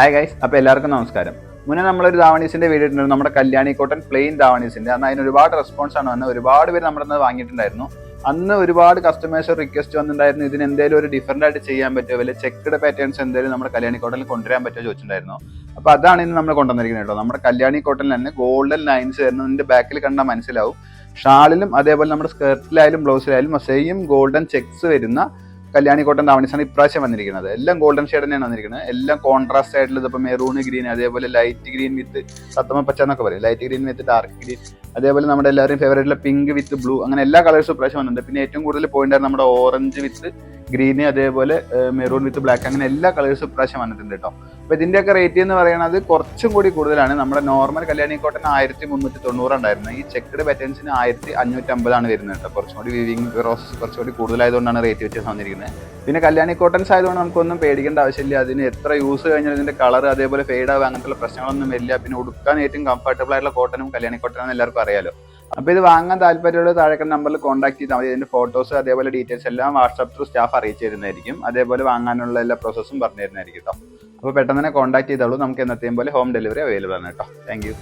Hi guys, അപ്പോൾ എല്ലാവർക്കും നമസ്കാരം. മുന്നേ നമ്മളൊരു ധാവണീസിന്റെ വീഡിയോ ഇട്ടിരുന്നു, നമ്മുടെ കല്യാണി കോട്ടൺ പ്ലെയിൻ ധാവണീസിന്റെ. അന്ന് അതിന് ഒരുപാട് റെസ്പോൺസ് ആണ് വന്നത്. ഒരുപാട് പേര് നമ്മുടെ വാങ്ങിയിട്ടുണ്ടായിരുന്നു. അന്ന് ഒരുപാട് കസ്റ്റമേഴ്സ് റിക്വസ്റ്റ് വന്നിട്ടുണ്ടായിരുന്നു, ഇതിന് എന്തെങ്കിലും ഒരു ഡിഫറൻ്റ് ആയിട്ട് ചെയ്യാൻ പറ്റുമോ, വലിയ ചെക്ക്ഡ് പാറ്റേൺസ് എന്തെങ്കിലും നമ്മുടെ കല്യാണി കോട്ടണിൽ കൊണ്ടുവരാൻ പറ്റുമോ ചോദിച്ചിട്ടുണ്ടായിരുന്നു. അപ്പോൾ അതാണ് ഇന്ന് നമ്മൾ കൊണ്ടുവന്നിരിക്കുന്നത് കേട്ടോ. നമ്മുടെ കല്യാണി കോട്ടണിൽ തന്നെ ഗോൾഡൻ ലൈൻസ് വരുന്നതിന്റെ ബാക്കിൽ കണ്ടാൽ മനസ്സിലാവും. ഷാളിലും അതേപോലെ നമ്മുടെ സ്കേർട്ടിലായാലും ബ്ലൗസിലായാലും സെയിം ഗോൾഡൻ ചെക്സ് വരുന്ന കല്യാണി കോട്ടൺ ധാവണീസാണ് ഇപ്രാവശ്യം വന്നിരിക്കുന്നത്. എല്ലാം ഗോൾഡൻ ഷെയ്ഡ് തന്നെയാണ് വന്നിരിക്കുന്നത്. എല്ലാം കോൺട്രാസ്റ്റ് ആയിട്ടുള്ളത്. ഇപ്പോൾ മെറൂൺ ഗ്രീൻ, അതേപോലെ ലൈറ്റ് ഗ്രീൻ വിത്ത് സത്തമ പച്ച എന്നൊക്കെ പറയും, ലൈറ്റ് ഗ്രീൻ വിത്ത് ഡാർക്ക് ഗ്രീൻ, അതേപോലെ നമ്മുടെ എല്ലാവരും ഫേവറേറ്റുള്ള പിങ്ക് വിത്ത് ബ്ലൂ, അങ്ങനെ എല്ലാ കളേഴ്സും ഇപ്രാവശ്യം വന്നിട്ടുണ്ട്. പിന്നെ ഏറ്റവും കൂടുതൽ പോയിന്റ് ആയിരുന്നു നമ്മുടെ ഓറഞ്ച് വിത്ത് ഗ്രീന്, അതേപോലെ മെറൂൺ വിത്ത് ബ്ലാക്ക്, അങ്ങനെ എല്ലാ കളേഴ്സും ഇപ്രാവശ്യം വന്നിട്ടുണ്ട് കേട്ടോ. അപ്പോൾ ഇതിൻ്റെയൊക്കെ റേറ്റ് എന്ന് പറയുന്നത് കുറച്ചും കൂടി കൂടുതലാണ്. നമ്മുടെ നോർമൽ കല്യാണി കോട്ടൺ 1390 ഉണ്ടായിരുന്നു. ഈ ചെക്ക്ഡ് പാറ്റേൺസിന് 1550 വരുന്നത് കേട്ടോ. കുറച്ചും കൂടി വീവിങ് പ്രോസസ് കുറച്ചുകൂടി കൂടുതലായതുകൊണ്ടാണ് റേറ്റ് വ്യത്യാസം വന്നിരിക്കുന്നത്. പിന്നെ കല്യാണി കോട്ടൺസ് ആയതുകൊണ്ട് നമുക്കൊന്നും പേടിക്കേണ്ട ആവശ്യമില്ല. അതിന് എത്ര യൂസ് കഴിഞ്ഞാൽ ഇതിന്റെ കളർ അതേപോലെ ഫെയ്ഡ് ആവുക അങ്ങനത്തെ പ്രശ്നങ്ങളൊന്നും വരില്ല. പിന്നെ ഉടുക്കാൻ ഏറ്റവും കംഫർട്ടബിൾ ആയിട്ടുള്ള കോട്ടനും കല്യാണി കോട്ടനും എല്ലാവർക്കും അറിയാലോ. അപ്പോൾ ഇത് വാങ്ങാൻ താല്പര്യമുള്ള താഴെ നമ്പറിൽ കോൺടാക്ട് ചെയ്താൽ മതി. ഇതിന്റെ ഫോട്ടോസ് അതേപോലെ ഡീറ്റെയിൽസ് എല്ലാം വാട്സാപ്പ് ത്രൂ സ്റ്റാഫ് അറിയിച്ചു തരുന്നതായിരിക്കും. അതേപോലെ വാങ്ങാനുള്ള എല്ലാ പ്രോസസ്സും പറഞ്ഞു തരുന്നതായിരിക്കും കേട്ടോ. അപ്പോൾ പെട്ടെന്ന് തന്നെ കോൺടാക്ട് ചെയ്തോളൂ. നമുക്ക് എന്നത്തെയും പോലെ ഹോം ഡെലിവറി അവൈലബിൾ ആണ് കേട്ടോ. Thank you.